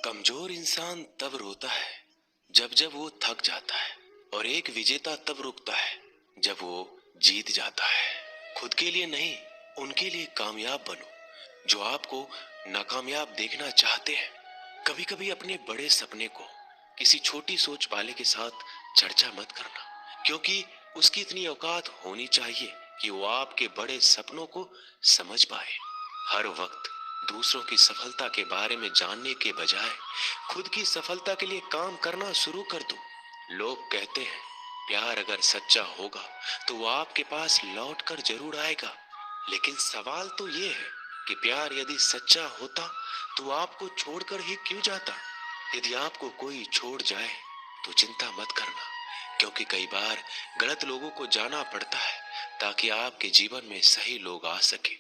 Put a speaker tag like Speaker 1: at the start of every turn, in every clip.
Speaker 1: कमजोर इंसान तब रोता है जब जब वो थक जाता है, और एक विजेता तब रुकता है जब वो जीत जाता है। खुद के लिए नहीं, उनके लिए कामयाब बनो जो आपको नाकामयाब देखना चाहते हैं। कभी कभी अपने बड़े सपने को किसी छोटी सोच वाले के साथ चर्चा मत करना, क्योंकि उसकी इतनी औकात होनी चाहिए कि वो आपके बड़े सपनों को समझ पाए। हर वक्त दूसरों की सफलता के बारे में जानने के बजाय खुद की सफलता के लिए काम करना शुरू कर दो। लोग कहते हैं प्यार अगर सच्चा होगा तो वो आपके पास लौट कर जरूर आएगा, लेकिन सवाल तो ये है कि प्यार यदि सच्चा होता तो वो आपको छोड़कर ही क्यों जाता। यदि आपको कोई छोड़ जाए तो चिंता मत करना, क्योंकि कई बार गलत लोगों को जाना पड़ता है ताकि आपके जीवन में सही लोग आ सके।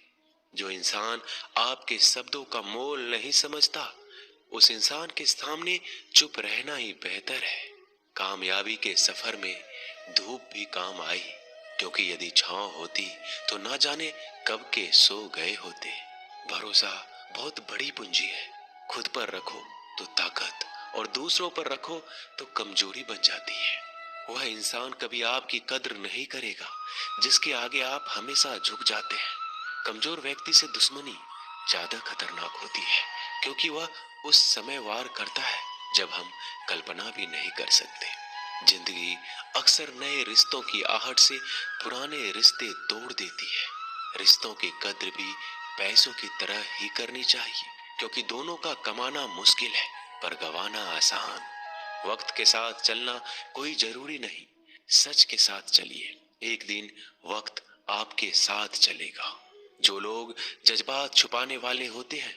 Speaker 1: जो इंसान आपके शब्दों का मोल नहीं समझता, उस इंसान के सामने चुप रहना ही बेहतर है। कामयाबी के सफर में धूप भी काम आई, क्योंकि यदि छांव होती तो ना जाने कब के सो गए होते। भरोसा बहुत बड़ी पूंजी है। खुद पर रखो तो ताकत, और दूसरों पर रखो तो कमजोरी बन जाती है। वह इंसान कभी आपकी कद्र नहीं करेगा जिसके आगे आप हमेशा झुक जाते हैं। कमजोर व्यक्ति से दुश्मनी ज्यादा खतरनाक होती है, क्योंकि वह उस समय वार करता है जब हम कल्पना भी नहीं कर सकते। जिंदगी अक्सर नए रिश्तों की आहट से पुराने रिश्ते तोड़ देती है। रिश्तों की कद्र भी पैसों की तरह ही करनी चाहिए, क्योंकि दोनों का कमाना मुश्किल है पर गंवाना आसान। वक्त के साथ चलना कोई जरूरी नहीं, सच के साथ चलिए, एक दिन वक्त आपके साथ चलेगा। जो लोग जज्बात छुपाने वाले होते हैं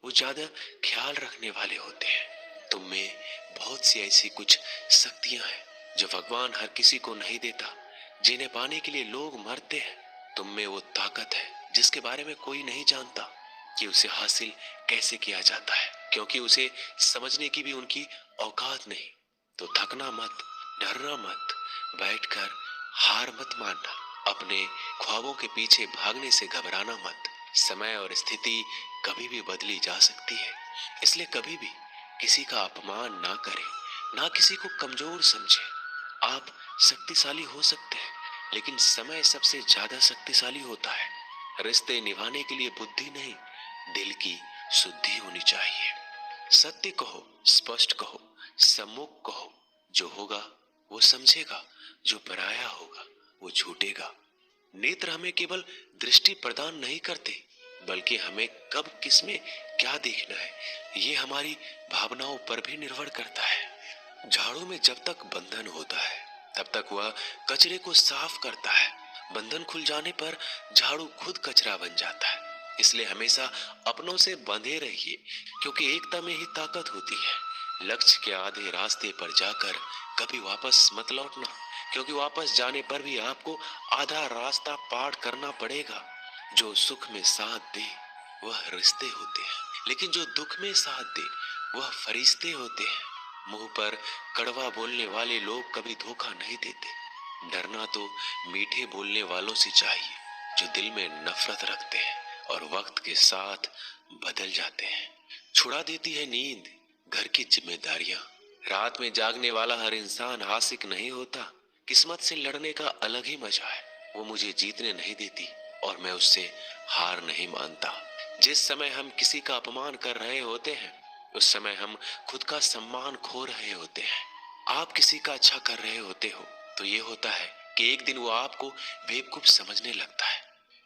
Speaker 1: वो ज्यादा ख्याल रखने वाले होते हैं। तुम में बहुत सी ऐसी कुछ शक्तियां हैं जो भगवान हर किसी को नहीं देता, जिन्हें पाने के लिए लोग मरते हैं। तुम में वो ताकत है जिसके बारे में कोई नहीं जानता कि उसे हासिल कैसे किया जाता है, क्योंकि उसे समझने की भी उनकी औकात नहीं। तो थकना मत, डरना मत, बैठकर हार मत मानना, अपने ख्वाबों के पीछे भागने से घबराना मत। समय और स्थिति कभी भी बदली जा सकती है, इसलिए कभी भी किसी का अपमान ना करें, ना किसी को कमजोर समझे। आप शक्तिशाली हो सकते हैं, लेकिन समय सबसे ज्यादा शक्तिशाली होता है। रिश्ते निभाने के लिए बुद्धि नहीं, दिल की शुद्धि होनी चाहिए। सत्य कहो, स्पष्ट कहो, सम्मुख कहो। जो होगा वो समझेगा, जो पराया होगा वो छूटेगा। नेत्र हमें केवल दृष्टि प्रदान नहीं करते, बल्कि हमें कब किस में क्या देखना है ये हमारी भावनाओं पर भी निर्भर करता है। झाड़ू में जब तक बंधन होता है तब तक वह कचरे को साफ करता है। बंधन खुल जाने पर झाड़ू खुद कचरा बन जाता है। इसलिए हमेशा अपनों से बंधे रहिए, क्योंकि एकता में ही ताकत होती है। लक्ष्य के आधे रास्ते पर जाकर कभी वापस मत लौटना, क्योंकि वापस जाने पर भी आपको आधा रास्ता पार करना पड़ेगा। जो सुख में साथ दे वह रिश्ते होते हैं, लेकिन जो दुख में साथ दे वह फरिश्ते होते हैं। मुंह पर कड़वा बोलने वाले लोग कभी धोखा नहीं देते। डरना तो मीठे बोलने वालों से चाहिए जो दिल में नफरत रखते हैं और वक्त के साथ बदल जाते हैं। छुड़ा देती है नींद घर की जिम्मेदारियां। रात में जागने वाला हर इंसान आशिक नहीं होता। किस्मत से लड़ने का अलग ही मजा है। वो मुझे जीतने नहीं देती और मैं उससे हार नहीं मानता। जिस समय हम किसी का अपमान कर रहे होते हैं उस समय हम खुद का सम्मान खो रहे होते हैं। आप किसी का अच्छा कर रहे होते हो तो ये होता है कि एक दिन वो आपको बेवकूफ समझने लगता है।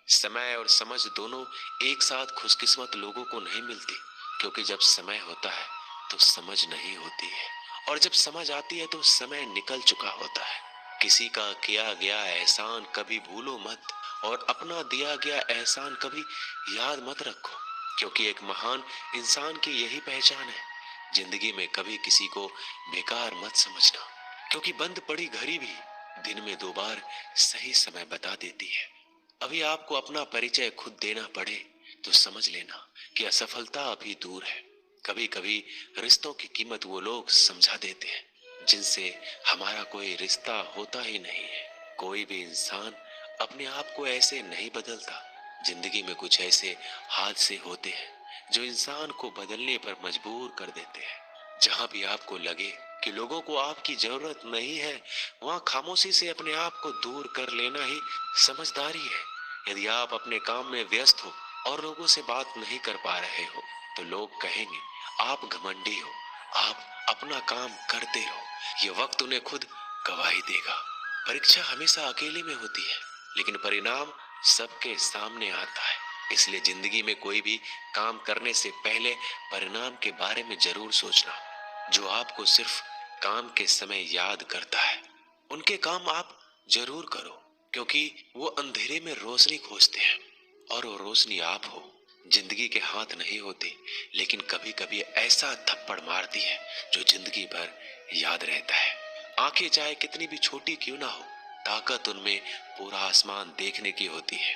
Speaker 1: समय और समझ दोनों एक साथ खुशकिस्मत लोगों को नहीं मिलती, क्योंकि जब समय होता है तो समझ नहीं होती है, और जब समझ आती है तो समय निकल चुका होता है। किसी का किया गया एहसान कभी भूलो मत, और अपना दिया गया एहसान कभी याद मत रखो, क्योंकि एक महान इंसान की यही पहचान है। जिंदगी में कभी किसी को बेकार मत समझना, क्योंकि बंद पड़ी घड़ी भी दिन में 2 बार सही समय बता देती है। अभी आपको अपना परिचय खुद देना पड़े तो समझ लेना कि असफलता अभी दूर है। कभी कभी रिश्तों की कीमत वो लोग समझा देते हैं जिनसे हमारा कोई रिश्ता होता ही नहीं है। कोई भी इंसान अपने आप को ऐसे नहीं बदलता। जिंदगी में कुछ ऐसे हादसे होते हैं जो इंसान को बदलने पर मजबूर कर देते हैं। जहां भी आपको लगे कि लोगों को आपकी जरूरत नहीं है, वहां खामोशी से अपने आप को दूर कर लेना ही समझदारी है। यदि आप अपने काम में व्यस्त हो और लोगों से बात नहीं कर पा रहे हो, तो लोग कहेंगे आप घमंडी हो, आप अपना काम करते रहो। ये वक्त उन्हें खुद गवाही देगा। परीक्षा हमेशा अकेले में होती है, लेकिन परिणाम सबके सामने आता है। इसलिए जिंदगी में कोई भी काम करने से पहले परिणाम के बारे में जरूर सोचना। जो आपको सिर्फ काम के समय याद करता है, उनके काम आप जरूर करो, क्योंकि वो अंधेरे में रोशनी खोजते हैं और वो रोशनी आप हो। जिंदगी के हाथ नहीं होते, लेकिन कभी कभी ऐसा थप्पड़ मारती है जो जिंदगी भर याद रहता है। आंखें चाहे कितनी भी छोटी क्यों ना हो, ताकत उनमें पूरा आसमान देखने की होती है।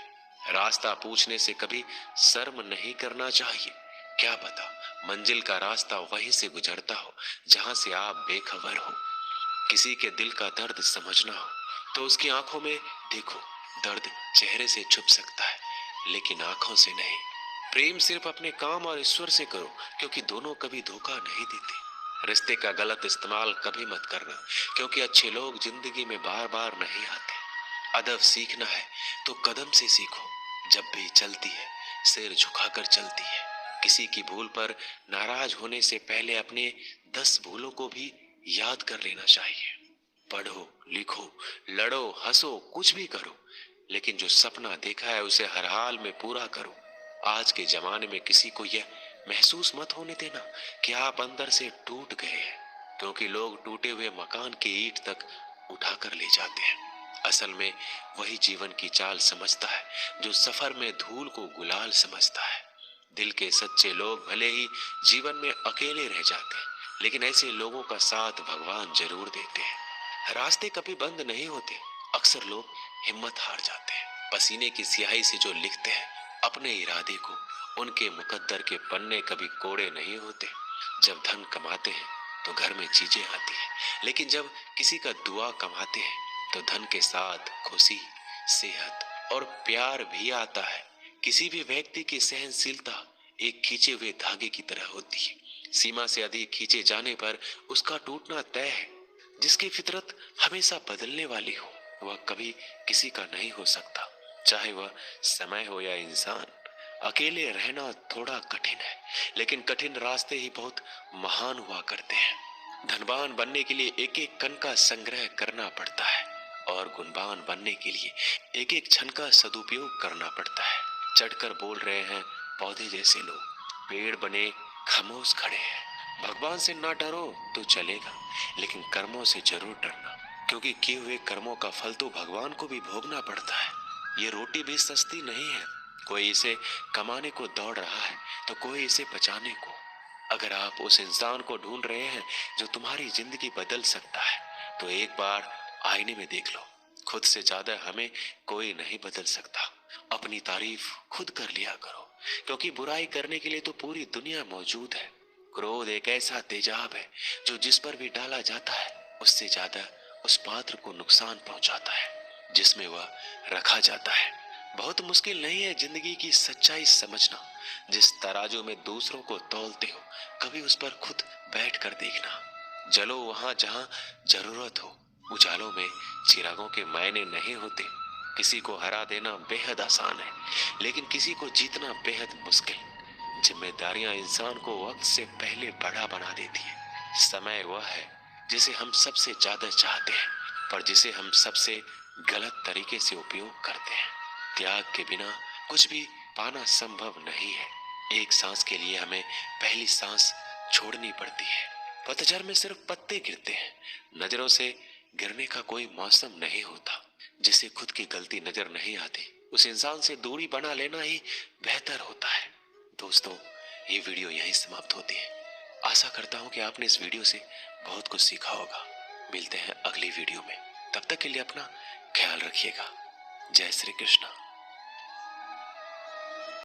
Speaker 1: रास्ता पूछने से कभी शर्म नहीं करना चाहिए। क्या पता मंजिल का रास्ता वहीं से गुजरता हो जहां से आप बेखबर हो। किसी के दिल का दर्द समझना हो तो उसकी आंखों में देखो। दर्द चेहरे से छुप सकता है, लेकिन आंखों से नहीं। प्रेम सिर्फ अपने काम और ईश्वर से करो, क्योंकि दोनों कभी धोखा नहीं देते। रिश्ते का गलत इस्तेमाल कभी मत करना, क्योंकि अच्छे लोग जिंदगी में बार बार नहीं आते। अदब सीखना है तो कदम से सीखो। जब भी चलती है सिर झुकाकर चलती है। किसी की भूल पर नाराज होने से पहले अपने 10 भूलों को भी याद कर लेना चाहिए। पढ़ो, लिखो, लड़ो, हंसो, कुछ भी करो, लेकिन जो सपना देखा है उसे हर हाल में पूरा करो। आज के जमाने में किसी को यह महसूस मत होने देना कि आप अंदर से टूट गए हैं, क्योंकि लोग टूटे हुए मकान की ईंट तक उठाकर ले जाते हैं। असल में वही जीवन की चाल समझता है जो सफर में धूल को गुलाल समझता है। दिल के सच्चे लोग भले ही जीवन में अकेले रह जाते हैं, लेकिन ऐसे लोगों का साथ भगवान जरूर देते हैं। रास्ते कभी बंद नहीं होते। अक्सर लोग हिम्मत हार जाते हैं। पसीने की स्याही से जो लिखते हैं अपने इरादे को, उनके मुकद्दर के पन्ने कभी कोड़े नहीं होते। जब धन कमाते हैं तो घर में चीजें आती हैं, लेकिन जब किसी का दुआ कमाते हैं तो धन के साथ खुशी, सेहत और प्यार भी आता है। किसी भी व्यक्ति की सहनशीलता एक खींचे हुए धागे की तरह होती है। सीमा से अधिक खींचे जाने पर उसका टूटना तय है। जिसकी फितरत हमेशा बदलने वाली हो, वह कभी किसी का नहीं हो सकता, चाहे वह समय हो या इंसान। अकेले रहना थोड़ा कठिन है, लेकिन कठिन रास्ते ही बहुत महान हुआ करते हैं। धनवान बनने के लिए एक एक कण का संग्रह करना पड़ता है, और गुणवान बनने के लिए एक एक क्षण का सदुपयोग करना पड़ता है। चढ़कर बोल रहे हैं पौधे जैसे लोग, पेड़ बने खामोश खड़े हैं। भगवान से ना डरो तो चलेगा, लेकिन कर्मों से जरूर डरना, क्योंकि किए हुए कर्मों का फल तो भगवान को भी भोगना पड़ता है। ये रोटी भी सस्ती नहीं है। कोई इसे कमाने को दौड़ रहा है तो कोई इसे बचाने को। अगर आप उस इंसान को ढूंढ रहे हैं जो तुम्हारी जिंदगी बदल सकता है, तो एक बार आईने में देख लो। खुद से ज्यादा हमें कोई नहीं बदल सकता। अपनी तारीफ खुद कर लिया करो, क्योंकि बुराई करने के लिए तो पूरी दुनिया मौजूद है। क्रोध एक ऐसा तेजाब है जो जिस पर भी डाला जाता है उससे ज्यादा उस पात्र को नुकसान पहुंचाता है जिसमें वह रखा जाता है। बहुत मुश्किल नहीं है जिंदगी की सच्चाई समझना। जिस तराजू में दूसरों को तौलते हो, कभी उस पर खुद बैठ कर देखना। जलो वहां जहां जरूरत हो। उजालों में चिरागों के मायने नहीं होते। किसी को हरा देना बेहद आसान है, लेकिन किसी को जीतना बेहद मुश्किल। जिम्मेदारियां इंसान को वक्त से पहले बड़ा बना देती है। समय वह है जिसे हम सबसे ज्यादा चाहते हैं, पर जिसे हम सबसे गलत तरीके से उपयोग करते हैं। त्याग के बिना कुछ भी पाना संभव नहीं है। एक सांस के लिए हमें पहली सांस छोड़नी पड़ती है। पतझड़ में सिर्फ पत्ते गिरते हैं। नजरों से गिरने का कोई मौसम नहीं होता। जिसे खुद की गलती नजर नहीं आती, उस इंसान से दूरी बना लेना ही बेहतर होता है। दोस्तों, ये वीडियो यहीं समाप्त होती है। आशा करता हूँ कि आपने इस वीडियो से बहुत कुछ सीखा होगा। मिलते हैं अगली वीडियो में। तब तक के लिए अपना ख्याल रखिएगा। जय श्री कृष्ण।